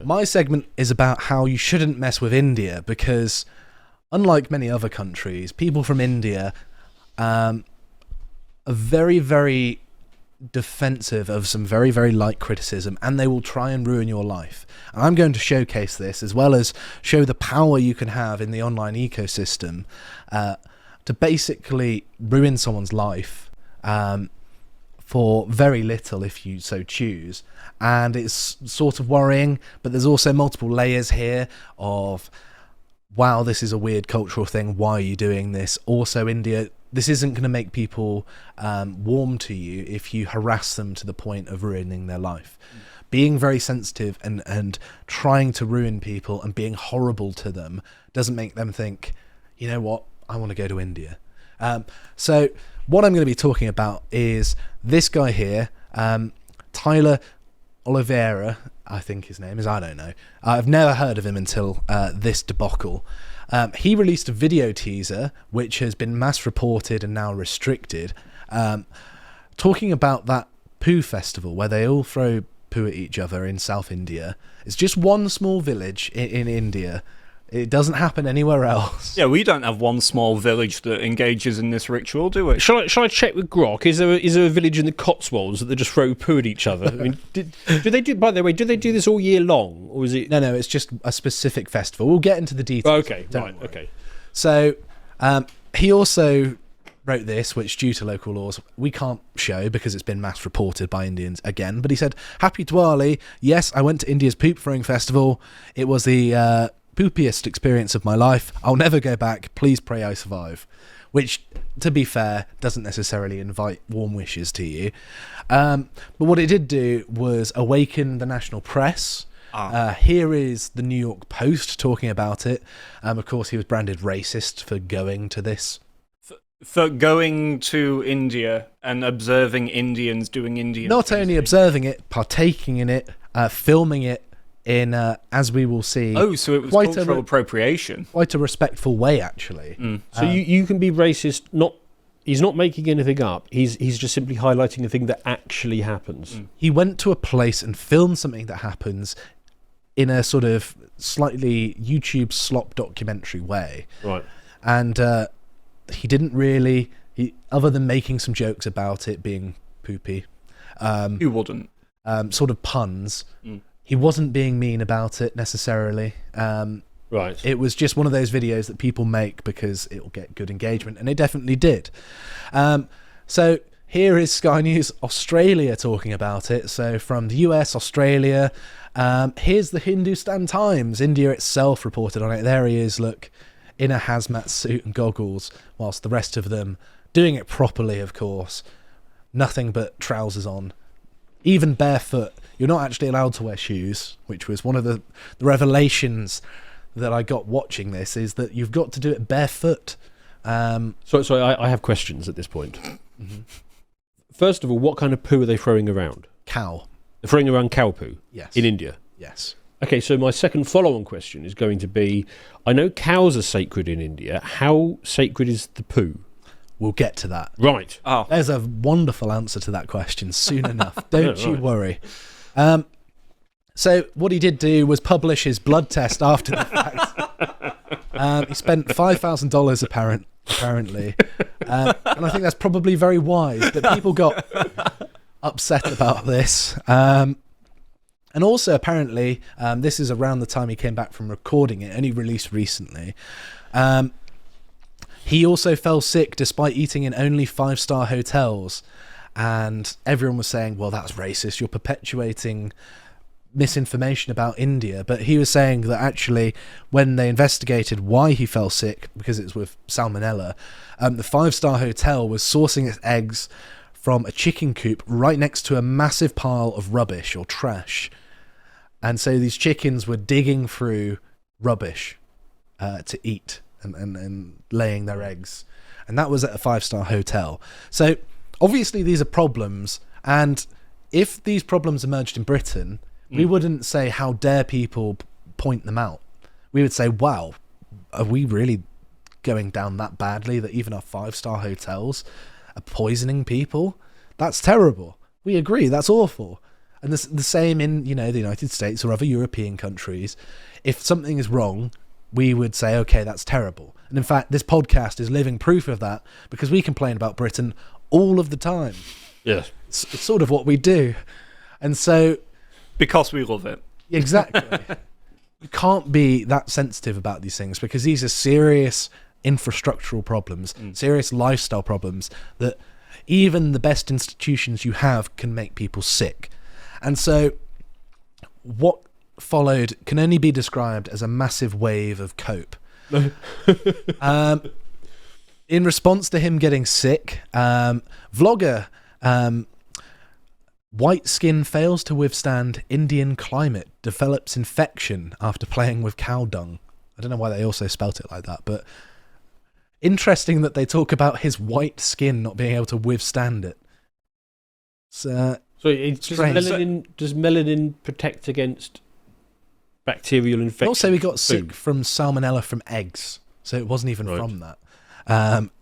My segment is about how you shouldn't mess with India, because unlike many other countries, people from India are very, very defensive of some very, very light criticism, and they will try and ruin your life. And I'm going to showcase this, as well as show the power you can have in the online ecosystem to basically ruin someone's life for very little if you so choose. And it's sort of worrying, but there's also multiple layers here of, wow, this is a weird cultural thing, why are you doing this? Also, India, this isn't going to make people warm to you if you harass them to the point of ruining their life. Being very sensitive and trying to ruin people and being horrible to them doesn't make them think, you know what, I want to go to India. So what I'm going to be talking about is this guy here, Tyler Oliveira, I think his name is, I don't know. I've never heard of him until this debacle. He released a video teaser, which has been mass reported and now restricted, talking about that poo festival where they all throw poo at each other in South India. It's just one small village in India. It doesn't happen anywhere else. Yeah, we don't have one small village that engages in this ritual, do we? Shall I check with Grok? Is there a village in the Cotswolds that they just throw poo at each other? I mean, do they do? By the way, do they do this all year long, or is it? No, it's just a specific festival. We'll get into the details. Okay, right, okay. So he also wrote this, which due to local laws we can't show because it's been mass reported by Indians again. But he said, "Happy Diwali. Yes, I went to India's poop throwing festival. It was the poopiest experience of my life. I'll never go back. Please pray I survive." Which, to be fair, doesn't necessarily invite warm wishes to you. But what it did do was awaken the national press. Here is the New York Post talking about it. Of course, he was branded racist for going to this. For going to India and observing Indians doing Indian Not things. only observing it, partaking in it, filming it in, as we will see... Oh, so it was cultural appropriation. Quite a respectful way, actually. So you can be racist, he's not making anything up, he's just simply highlighting a thing that actually happens. He went to a place and filmed something that happens in a sort of slightly YouTube slop documentary way. Right. And he didn't really, other than making some jokes about it being poopy. Who wouldn't? Sort of puns. He wasn't being mean about it necessarily. Right. It was just one of those videos that people make because it'll get good engagement, and it definitely did. So here is Sky News Australia talking about it. So from the US, Australia, here's the Hindustan Times. India itself reported on it. There he is, look, in a hazmat suit and goggles, whilst the rest of them doing it properly, of course. Nothing but trousers on. Even barefoot. You're not actually allowed to wear shoes, which was one of the revelations that I got watching this, is that you've got to do it barefoot. So I have questions at this point. First of all, what kind of poo are they throwing around? Cow. They're throwing around cow poo? Yes. In India? Yes. Okay, so my second follow-on question is going to be, I know cows are sacred in India. How sacred is the poo? We'll get to that. Right. Oh. There's a wonderful answer to that question soon enough. Don't you right. worry. So what he did do was publish his blood test after the fact. He spent $5,000 apparently. And I think that's probably very wise, but people got upset about this. And also, apparently, this is around the time he came back from recording it, only released recently. He also fell sick despite eating in only 5-star hotels. And everyone was saying, well, that's racist. You're perpetuating misinformation about India. But he was saying that actually, when they investigated why he fell sick, because it was with salmonella, the 5-star hotel was sourcing its eggs from a chicken coop right next to a massive pile of rubbish or trash. And so these chickens were digging through rubbish to eat and laying their eggs. And that was at a 5-star hotel. So obviously these are problems. And if these problems emerged in Britain, we wouldn't say, how dare people point them out. We would say, wow, are we really going down that badly that even our 5-star hotels are poisoning people? That's terrible. We agree, that's awful. And the same in, the United States or other European countries. If something is wrong, we would say, okay, that's terrible. And in fact, this podcast is living proof of that, because we complain about Britain all of the time. Yes. It's sort of what we do. And so... Because we love it. Exactly. You can't be that sensitive about these things, because these are serious infrastructural problems, serious lifestyle problems that even the best institutions you have can make people sick. And so what followed can only be described as a massive wave of cope. In response to him getting sick, vlogger white skin fails to withstand Indian climate, develops infection after playing with cow dung. I don't know why they also spelt it like that, but interesting that they talk about his white skin not being able to withstand it. So does melanin protect against bacterial infection? Also, he got sick from salmonella from eggs, so it wasn't even from that.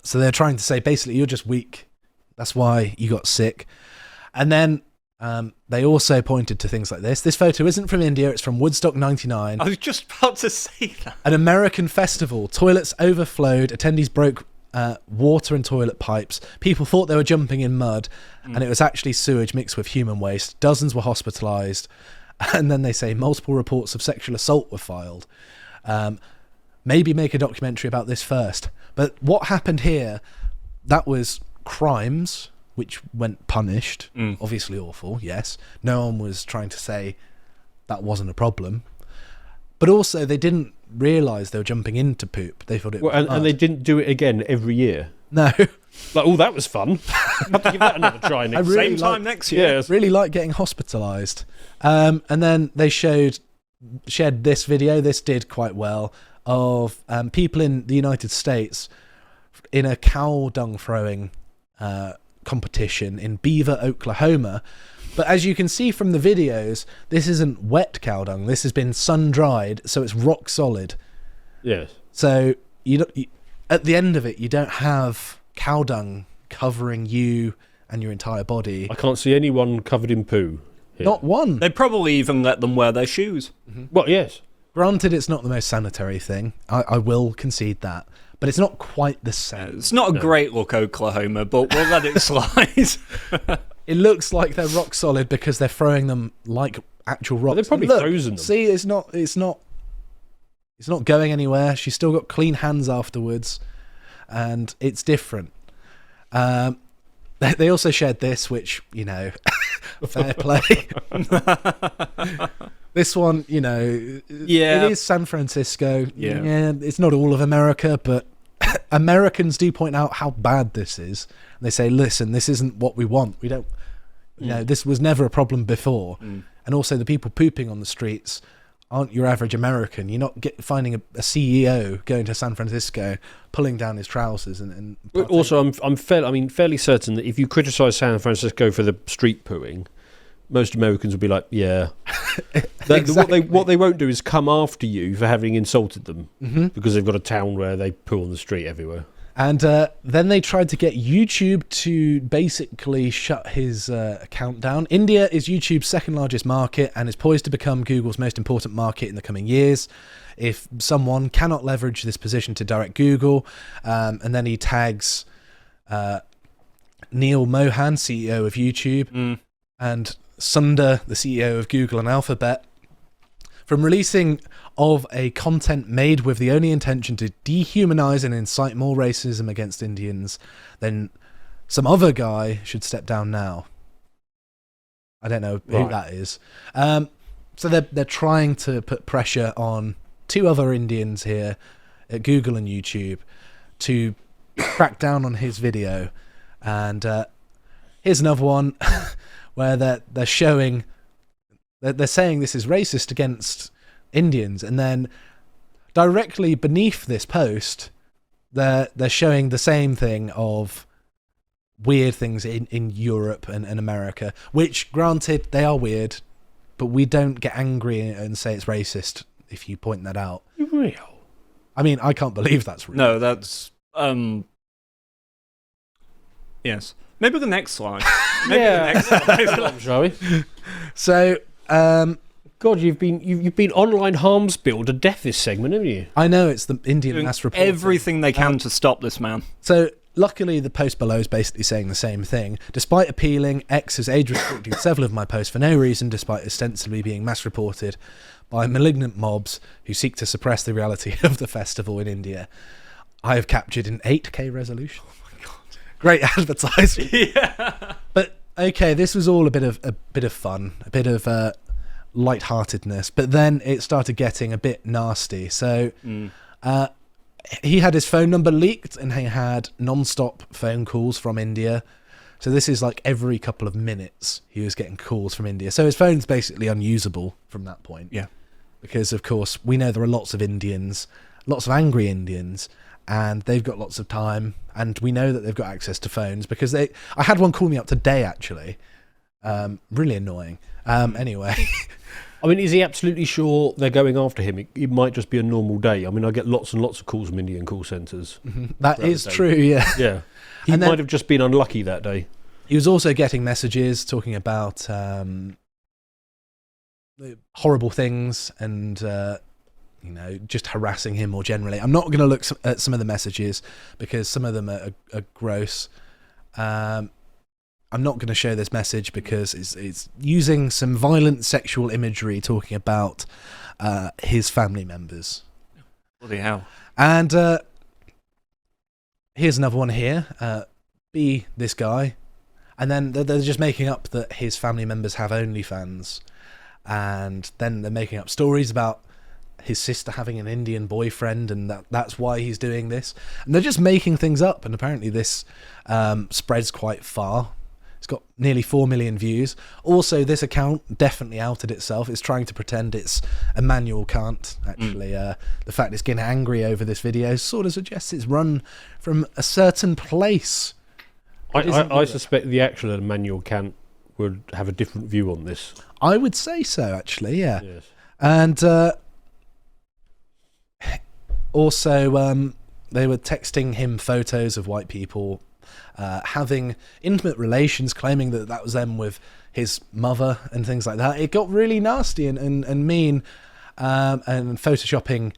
So they're trying to say, basically, you're just weak. That's why you got sick. And then they also pointed to things like this. This photo isn't from India, it's from Woodstock 99. I was just about to say that. An American festival. Toilets overflowed, attendees broke water and toilet pipes. People thought they were jumping in mud, and it was actually sewage mixed with human waste. Dozens were hospitalised. And then they say multiple reports of sexual assault were filed. Maybe make a documentary about this first. But what happened here, that was crimes which went punished. Obviously awful, yes. No one was trying to say that wasn't a problem. But also they didn't realise they were jumping into poop. They thought it was and they didn't do it again every year. No. Like, that was fun. Have to give that another try next Same time next year. Yes. Really like getting hospitalised. And then they shared this video. This did quite well, of people in the United States in a cow dung throwing competition in Beaver, Oklahoma. But as you can see from the videos, this isn't wet cow dung. This has been sun-dried, so it's rock solid. Yes. So at the end of it, you don't have cow dung covering you and your entire body. I can't see anyone covered in poo here. Not one. They probably even let them wear their shoes. Well, yes. Granted, it's not the most sanitary thing. I will concede that. But it's not quite the same. It's not a great look, Oklahoma, but we'll let it slide. It looks like they're rock solid because they're throwing them like actual rocks. They've probably frozen them. See, it's not going anywhere. She's still got clean hands afterwards, and it's different. They also shared this, which, fair play. This one, it is San Francisco. Yeah, it's not all of America, but Americans do point out how bad this is. And they say, listen, this isn't what we want. We don't, this was never a problem before. And also the people pooping on the streets aren't your average American. You're not finding a CEO going to San Francisco, pulling down his trousers and also, I'm fairly certain that if you criticise San Francisco for the street pooing, most Americans would be like, yeah. Exactly. What they won't do is come after you for having insulted them, because they've got a town where they poo on the street everywhere. And then they tried to get YouTube to basically shut his account down. India is YouTube's second largest market and is poised to become Google's most important market in the coming years. If someone cannot leverage this position to direct Google, and then he tags Neil Mohan, CEO of YouTube, and Sundar, the CEO of Google and Alphabet, from releasing of a content made with the only intention to dehumanize and incite more racism against Indians, then some other guy should step down now. I don't know who that is. So they're trying to put pressure on two other Indians here at Google and YouTube to crack down on his video. And here's another one where they're showing, they're saying this is racist against Indians, and then directly beneath this post they're showing the same thing of weird things in Europe and America, which granted they are weird, but we don't get angry and say it's racist if you point that out. Real? I mean, I can't believe that's real. No, that's yes. Maybe the next slide. Shall we? So, God, you've been online harms bill to death this segment, haven't you? I know it's the Indian Doing mass reporting. everything they can to stop this man. So, luckily, the post below is basically saying the same thing. Despite appealing, X is age restricting several of my posts for no reason, despite ostensibly being mass reported by malignant mobs who seek to suppress the reality of the festival in India. I have captured in 8K resolution. Oh my god! Great advertising. Yeah. But okay, this was all a bit of fun, a bit of lightheartedness. But then it started getting a bit nasty. So. He had his phone number leaked and he had non-stop phone calls from India. So this is like every couple of minutes he was getting calls from India. So his phone's basically unusable from that point. Yeah. Because, of course, we know there are lots of Indians, lots of angry Indians, and they've got lots of time. And we know that they've got access to phones because I had one call me up today, actually. Really annoying. Anyway... I mean, is he absolutely sure they're going after him? It might just be a normal day. I mean, I get lots and lots of calls from Indian call centres. That is true, yeah. Yeah. He might have just been unlucky that day. He was also getting messages talking about horrible things and, just harassing him more generally. I'm not going to look at some of the messages because some of them are gross. I'm not going to show this message because it's using some violent sexual imagery talking about his family members. Bloody hell. And here's another one here. Be this guy. And then they're just making up that his family members have OnlyFans. And then they're making up stories about his sister having an Indian boyfriend and that's why he's doing this. And they're just making things up. And apparently this spreads quite far. It's got nearly 4 million views. Also, this account definitely outed itself. It's trying to pretend it's a manual can't. Actually, the fact it's getting angry over this video sort of suggests it's run from a certain place. I suspect the actual Emmanuel Kant would have a different view on this. I would say so, actually, yeah. Yes. And also, they were texting him photos of white people having intimate relations, claiming that was them with his mother and things like that. It got really nasty and mean, and photoshopping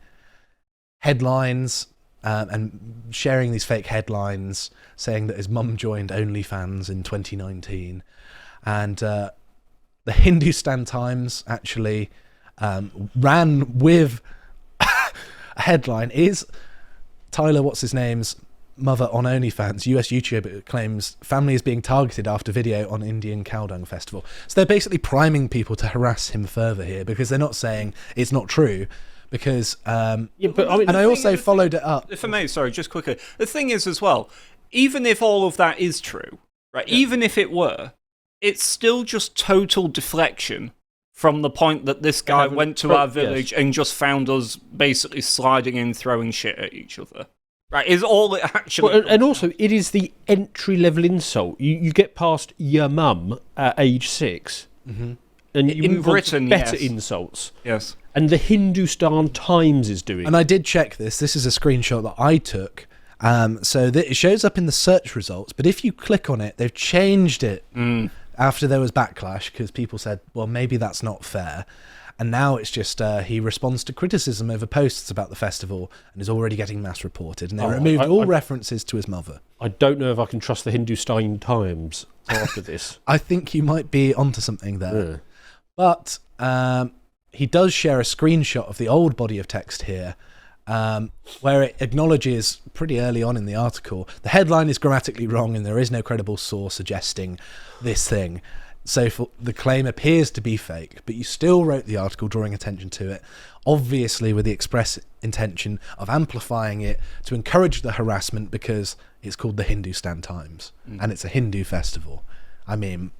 headlines and sharing these fake headlines saying that his mum joined OnlyFans in 2019. And the Hindustan Times actually ran with a headline, is Tyler, what's his name's mother on OnlyFans, US YouTuber claims family is being targeted after video on Indian cow dung festival. So they're basically priming people to harass him further here because they're not saying it's not true. Because but I mean, and I also followed it up. If I may, sorry, just quickly. The thing is as well, even if all of that is true, right? Yeah. Even if it were, it's still just total deflection from the point that this guy went to our village and just found us basically sliding in, throwing shit at each other. Right, is all it actually... Well, and also, it is the entry-level insult. You get past your mum at age 6, and you in move Britain, on to better yes. insults. Yes. And the Hindustan Times is doing And I did check this. This is a screenshot that I took. So that it shows up in the search results, but if you click on it, they've changed it after there was backlash because people said, well, maybe that's not fair. And now it's just he responds to criticism over posts about the festival and is already getting mass reported. And they removed all references to his mother. I don't know if I can trust the Hindustan Times after this. I think you might be onto something there. Yeah. But he does share a screenshot of the old body of text here where it acknowledges pretty early on in the article, the headline is grammatically wrong and there is no credible source suggesting this thing. So the claim appears to be fake, but you still wrote the article drawing attention to it, obviously with the express intention of amplifying it to encourage the harassment because it's called the Hindustan Times and it's a Hindu festival. I mean,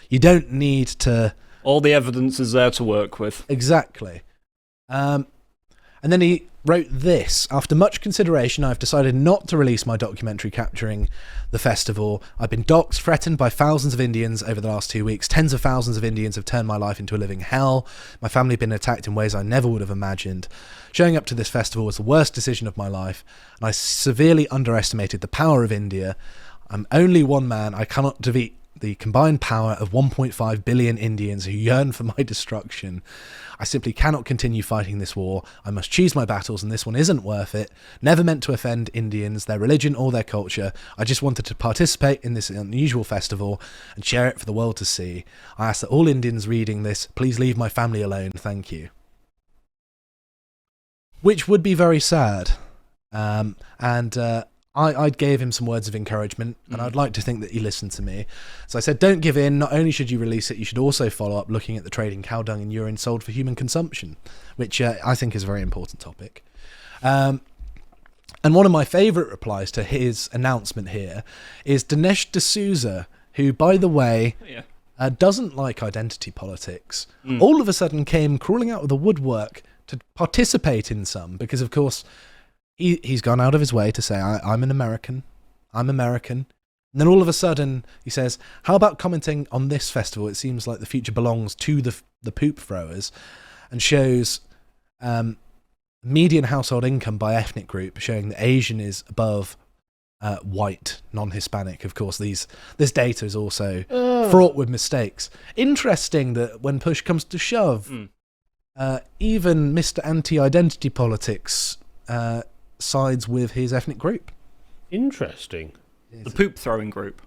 you don't need to... All the evidence is there to work with. Exactly. And then he wrote this. After much consideration, I've decided not to release my documentary capturing the festival. I've been doxxed, threatened by thousands of Indians over the last 2 weeks. Tens of thousands of Indians have turned my life into a living hell. My family have been attacked in ways I never would have imagined. Showing up to this festival was the worst decision of my life, and I severely underestimated the power of India. I'm only one man. I cannot defeat the combined power of 1.5 billion Indians who yearn for my destruction. I simply cannot continue fighting this war. I must choose my battles, and this one isn't worth it. Never meant to offend Indians, their religion or their culture. I just wanted to participate in this unusual festival and share it for the world to see. I ask that all Indians reading this, please leave my family alone. Thank you. Which would be very sad. I gave him some words of encouragement, and I'd like to think that he listened to me. So I said, don't give in. Not only should you release it, you should also follow up looking at the trading cow dung and urine sold for human consumption, which I think is a very important topic. And one of my favourite replies to his announcement here is Dinesh D'Souza, who, by the way, doesn't like identity politics, all of a sudden came crawling out of the woodwork to participate in some, because, of course, he's gone out of his way to say, I'm an American. I'm American. And then all of a sudden, he says, how about commenting on this festival? It seems like the future belongs to the poop throwers, and shows median household income by ethnic group, showing that Asian is above white, non-Hispanic. Of course, this data is also fraught with mistakes. Interesting that when push comes to shove, even Mr. Anti-Identity Politics sides with his ethnic group. Interesting. The poop-throwing group.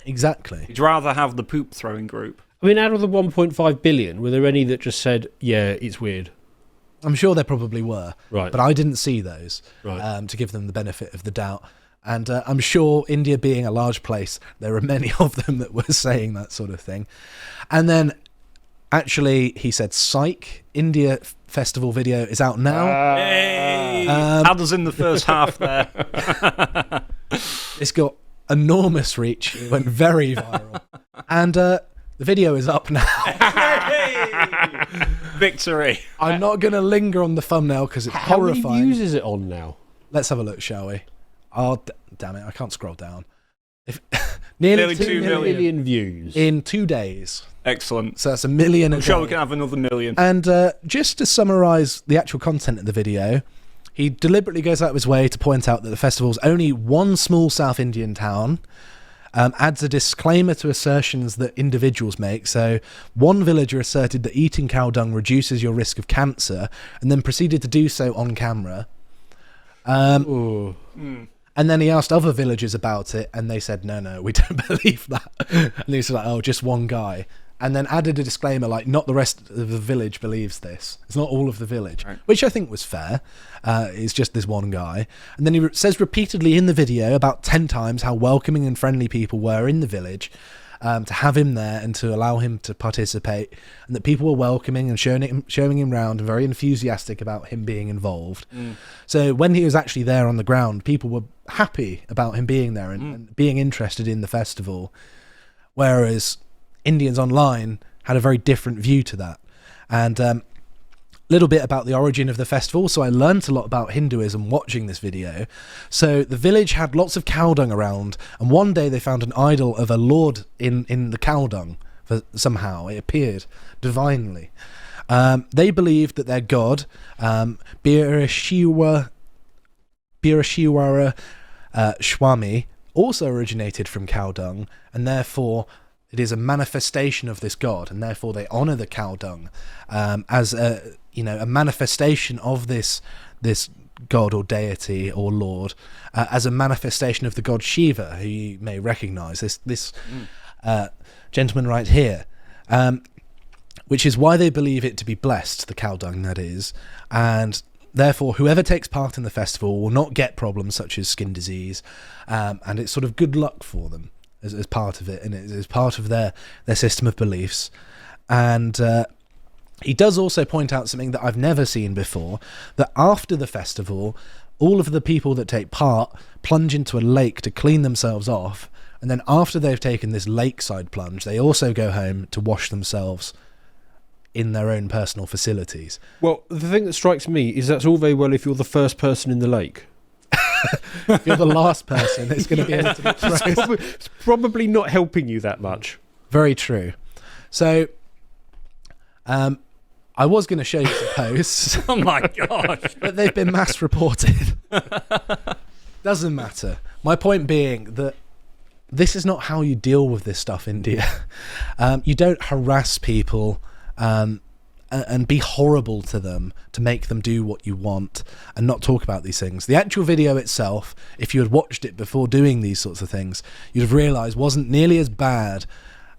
Exactly. You'd rather have the poop-throwing group. I mean, out of the 1.5 billion, were there any that just said, yeah, it's weird? I'm sure there probably were, right? But I didn't see those, right. To give them the benefit of the doubt. And I'm sure, India being a large place, there are many of them that were saying that sort of thing. And then, actually, he said, psych, India festival video is out now. Hey! Adder's in the first half there. It's got enormous reach. It went very viral. And the video is up now. Victory. I'm not going to linger on the thumbnail because it's horrifying. How many views is it on now? Let's have a look, shall we? Oh, damn it. I can't scroll down. Nearly 2 million views. In 2 days. Excellent. So that's 1 million. I'm sure we can have another 1 million. And just to summarise the actual content of the video, he deliberately goes out of his way to point out that the festival's only one small South Indian town, adds a disclaimer to assertions that individuals make. So one villager asserted that eating cow dung reduces your risk of cancer, and then proceeded to do so on camera. And then he asked other villagers about it, and they said, no, we don't believe that. And he was like, oh, just one guy. And then added a disclaimer like, not the rest of the village believes this. It's not all of the village, right. Which I think was fair. It's just this one guy. And then he says repeatedly in the video about 10 times how welcoming and friendly people were in the village, to have him there and to allow him to participate, and that people were welcoming and showing him round and very enthusiastic about him being involved. So when he was actually there on the ground, people were happy about him being there and being interested in the festival, whereas Indians online had a very different view to that. And little bit about the origin of the festival. So I learnt a lot about Hinduism watching this video. So the village had lots of cow dung around, and one day they found an idol of a lord in the cow dung. Somehow it appeared divinely. They believed that their god, Birashivara Swami, also originated from cow dung, and therefore it is a manifestation of this god, and therefore they honour the cow dung as a manifestation of this god or deity or lord, as a manifestation of the god Shiva, who you may recognise, this gentleman right here, which is why they believe it to be blessed, the cow dung that is, and therefore whoever takes part in the festival will not get problems such as skin disease, and it's sort of good luck for them as part of it, and it is part of their system of beliefs. And he does also point out something that I've never seen before, that after the festival, all of the people that take part plunge into a lake to clean themselves off, and then after they've taken this lakeside plunge, they also go home to wash themselves in their own personal facilities. Well, the thing that strikes me is that's all very well if you're the first person in the lake. If you're the last person, it's going to be able to be thrown. It's probably not helping you that much. Very true. So, I was going to show you some posts. Oh my gosh. But they've been mass reported. Doesn't matter. My point being that this is not how you deal with this stuff, India. You don't harass people and be horrible to them to make them do what you want and not talk about these things. The actual video itself, if you had watched it before doing these sorts of things, you'd have realised wasn't nearly as bad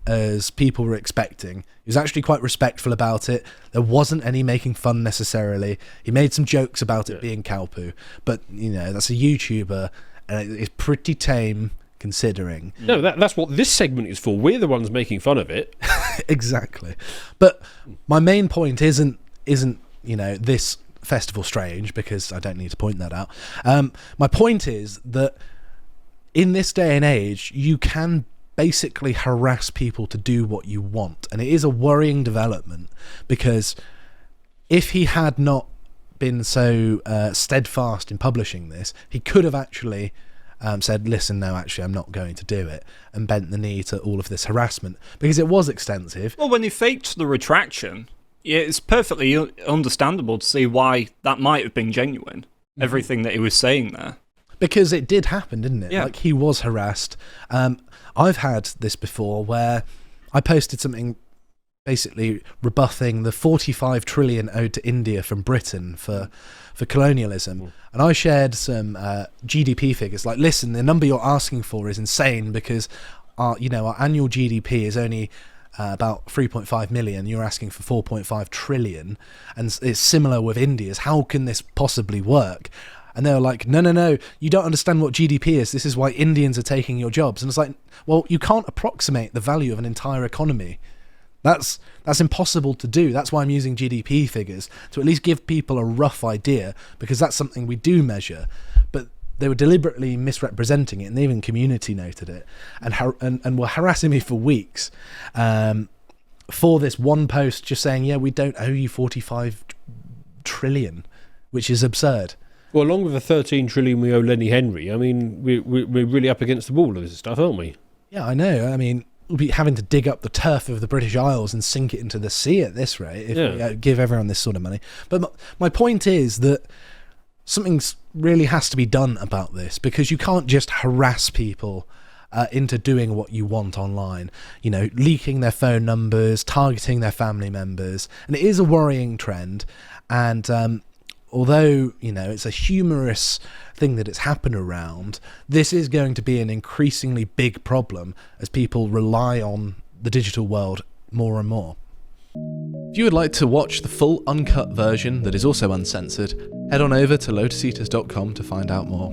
as people were expecting. He was actually quite respectful about it. There wasn't any making fun necessarily. He made some jokes about it being cow poo, but that's a YouTuber and it's pretty tame considering. No, that's what this segment is for. We're the ones making fun of it. Exactly. But my main point isn't this festival strange, because I don't need to point that out. My point is that in this day and age, you can basically harass people to do what you want, and it is a worrying development, because if he had not been so steadfast in publishing this, he could have actually said, listen, no, actually I'm not going to do it, and bent the knee to all of this harassment, because it was extensive. Well, when he faked the retraction, it's perfectly understandable to see why that might have been genuine, everything that he was saying there. Because it did happen, didn't it? Yeah. Like, he was harassed. I've had this before where I posted something basically rebuffing the 45 trillion owed to India from Britain for colonialism. And I shared some GDP figures. Like, listen, the number you're asking for is insane, because our annual GDP is only about 3.5 million. You're asking for 4.5 trillion. And it's similar with India's. How can this possibly work? And they were like, no, you don't understand what GDP is. This is why Indians are taking your jobs. And it's like, well, you can't approximate the value of an entire economy. That's impossible to do. That's why I'm using GDP figures, to at least give people a rough idea, because that's something we do measure. But they were deliberately misrepresenting it, and they even community noted it, and were harassing me for weeks for this one post, just saying, yeah, we don't owe you 45 trillion, which is absurd. Well, along with the 13 trillion we owe Lenny Henry, I mean, we're really up against the wall of this stuff, aren't we? Yeah, I know. I mean, we'll be having to dig up the turf of the British Isles and sink it into the sea at this rate if we give everyone this sort of money. But my point is that something really has to be done about this, because you can't just harass people into doing what you want online, leaking their phone numbers, targeting their family members. And it is a worrying trend. And although, it's a humorous thing that it's happened around, this is going to be an increasingly big problem as people rely on the digital world more and more. If you would like to watch the full uncut version that is also uncensored, head on over to lotuseaters.com to find out more.